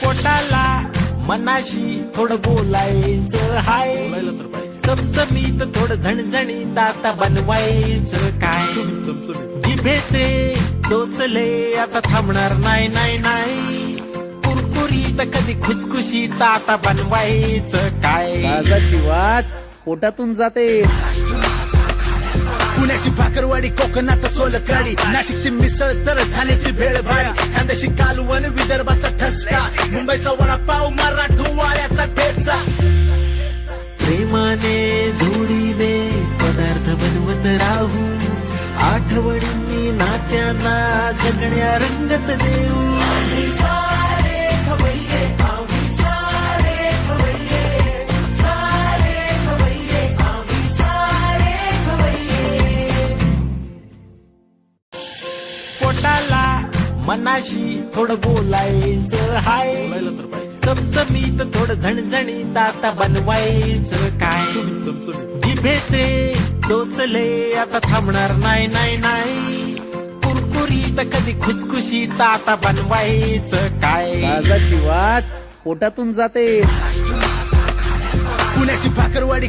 पोटाला मनाशी थोडं बोलायचं हाय, चमचमीत थोडं झणझणीत आता बनवायचं काय, जिभेचे चोचले आता थांबणार नाही नाही नाही, कुरकुरीत कधी खुसखुशीत आता बनवायचं काय, काळजाची वाट पोटातून जाते. पुण्याची भाकरवाडी, कोकणात सोलकढी, नाशिकची मिसळ तर ठाण्याची भेळ भारी, खानदेशी कालवण, विदर्भाचा ठसका, मुंबईचा वडापाव, मराठवाड्याचा ठेचा. प्रेमाने जोडीने पदार्थ बनवत राहू, आठवणींनी नात्यांना जगण्या रंगत देऊ. पोटाला मनाशी थोडं बोलायचं हाय, चमचमीत थोडं झणझणीत आता बनवायचं काय, जिभेचे चोचले आता थांबणार नाही नाही नाही, कुरकुरीत कधी खुसखुशीत आता बनवायचं काय, काळजाची वाट पोटातून जाते. पुण्याची भाकरवाडी